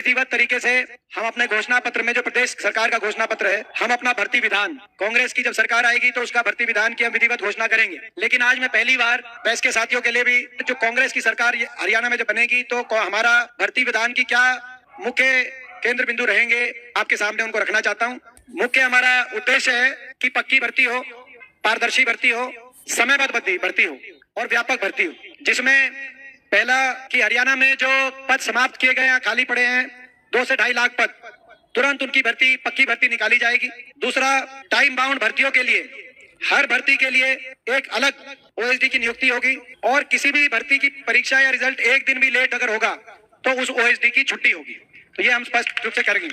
विधिवत तरीके से हम अपने घोषणा पत्र में, जो प्रदेश सरकार का घोषणा पत्र है, हम अपना भर्ती विधान, कांग्रेस की जब सरकार आएगी तो उसका भर्ती विधान की हम विधिवत घोषणा करेंगे। लेकिन आज मैं पहली बार प्रेस के साथियों के लिए भी, जो कांग्रेस की सरकार हरियाणा में जब बनेगी तो हमारा भर्ती विधान की क्या मुख्य केंद्र बिंदु रहेंगे, आपके सामने उनको रखना चाहता हूँ। मुख्य हमारा उद्देश्य है कि पक्की भर्ती हो, पारदर्शी भर्ती हो, समयबद्ध भर्ती हो और व्यापक भर्ती हो, जिसमें पहला कि हरियाणा में जो पद समाप्त किए गए हैं, खाली पड़े हैं 2 से 2.5 लाख पद, तुरंत उनकी भर्ती, पक्की भर्ती निकाली जाएगी। दूसरा, टाइम बाउंड भर्तियों के लिए हर भर्ती के लिए एक अलग ओएसडी की नियुक्ति होगी और किसी भी भर्ती की परीक्षा या रिजल्ट एक दिन भी लेट अगर होगा तो उस ओएसडी की छुट्टी होगी। तो ये हम स्पष्ट रूप से करेंगे।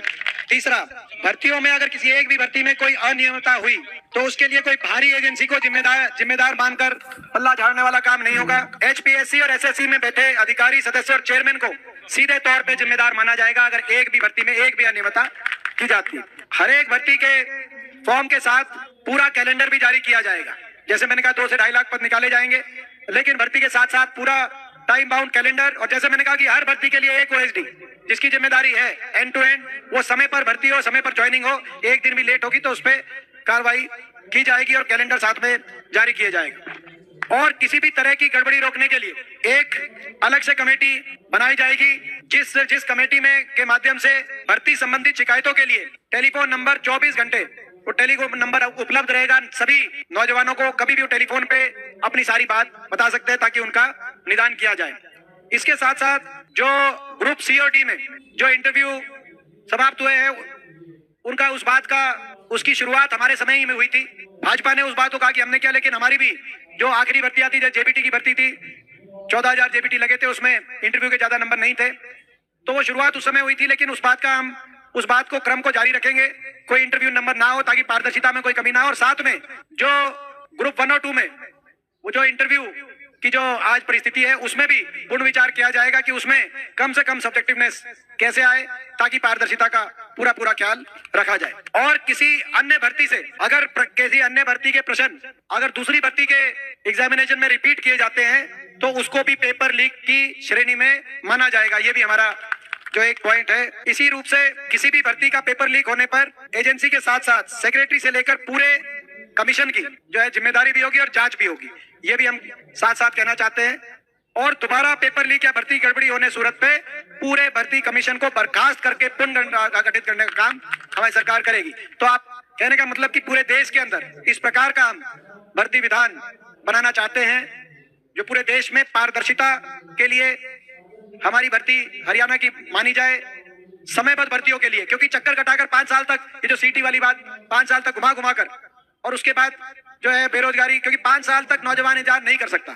तीसरा, भर्तियों में अगर किसी एक भी भर्ती में कोई अनियमितता हुई तो उसके लिए कोई बाहरी एजेंसी को जिम्मेदार मानकर पल्ला झाड़ने वाला काम नहीं होगा। एचपीएससी और एसएससी में बैठे अधिकारी, सदस्य और चेयरमैन को सीधे तौर पे जिम्मेदार माना जाएगा अगर एक भी भर्ती में एक भी अनियमितता की जाती है। हर एक भर्ती के फॉर्म के साथ पूरा कैलेंडर भी जारी किया जाएगा। जैसे मैंने कहा 2 से 2.5 लाख पद निकाले जाएंगे, लेकिन भर्ती के साथ साथ पूरा टाइम बाउंड कैलेंडर, और जैसे मैंने कहा कि हर भर्ती के लिए एक ओएसडी जिसकी जिम्मेदारी है एंड टू एंड, वो समय पर भर्ती हो, समय पर ज्वाइनिंग हो, एक दिन भी लेट होगी तो उस पर कार्रवाई की जाएगी और कैलेंडर साथ में जारी किया जाएगा। और किसी भी तरह की गड़बड़ी रोकने के लिए एक अलग से कमेटी बनाई जाएगी, जिस कमेटी में के माध्यम से भर्ती संबंधित शिकायतों के लिए टेलीफोन नंबर 24 घंटे वो टेलीफोन नंबर उपलब्ध रहेगा। सभी नौजवानों को कभी भी वो टेलीफोन पे अपनी सारी बात बता सकते हैं ताकि उनका निदान किया जाए। इसके साथ साथ जो ग्रुप सी और डी में जो इंटरव्यू समाप्त हुए हैं, उनका उस बात का, उसकी शुरुआत हमारे समय ही में हुई थी। भाजपा ने उस बात को कहा कि हमने क्या, लेकिन हमारी भी जो आखिरी भर्ती आती थी, जेबीटी की भर्ती थी, 14,000 जेबीटी लगे थे, उसमें इंटरव्यू के ज्यादा नंबर नहीं थे, तो वो शुरुआत उस समय हुई थी। लेकिन उस बात को क्रम को जारी रखेंगे, कोई इंटरव्यू नंबर ना हो ताकि पारदर्शिता में कोई कमी ना हो। और साथ में जो ग्रुप 1 और 2 में वो जो इंटरव्यू की जो आज परिस्थिति है, उसमें भी पूर्ण विचार किया जाएगा कि उसमें कम से कम सब्जेक्टिवनेस कैसे आए ताकि पारदर्शिता का पूरा ख्याल रखा जाए। और किसी अन्य भर्ती से अगर किसी अन्य भर्ती के प्रश्न अगर दूसरी भर्ती के एग्जामिनेशन में रिपीट किए जाते हैं तो उसको भी पेपर लीक की श्रेणी में माना जाएगा। ये भी हमारा जो एक पॉइंट है। इसी रूप से किसी भी भर्ती का पेपर लीक होने पर एजेंसी के साथ साथ सेक्रेटरी से लेकर पूरे कमीशन की जो है जिम्मेदारी भी होगी और जांच भी होगी। ये भी हम साथ साथ कहना चाहते हैं। और दोबारा पेपर लीक या भर्ती गड़बड़ी होने सूरत पे पूरे भर्ती कमीशन को बर्खास्त करके पुनर्गठित करने का काम हमारी सरकार करेगी। तो आप कहने का मतलब कि पूरे देश के अंदर इस प्रकार का हम भर्ती विधान बनाना चाहते हैं जो पूरे देश में पारदर्शिता के लिए हमारी भर्ती हरियाणा की मानी जाए, समयबद्ध भर्तियों के लिए। क्योंकि चक्कर कटाकर 5 साल तक, ये जो सीटी वाली बात, 5 साल तक घुमा कर और उसके बाद जो है बेरोजगारी, क्योंकि 5 साल तक नौजवान इंतजार नहीं कर सकता।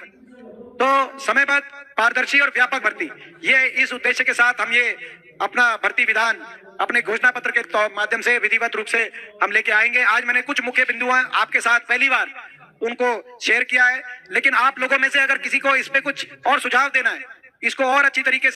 तो समयबद्ध, पारदर्शी और व्यापक भर्ती, ये इस उद्देश्य के साथ हम ये अपना भर्ती विधान अपने घोषणा पत्र के माध्यम से विधिवत रूप से हम लेके आएंगे। आज मैंने कुछ मुख्य बिंदु आपके साथ पहली बार उनको शेयर किया है, लेकिन आप लोगों में से अगर किसी को इस पे कुछ और सुझाव देना है, इसको और अच्छी तरीके से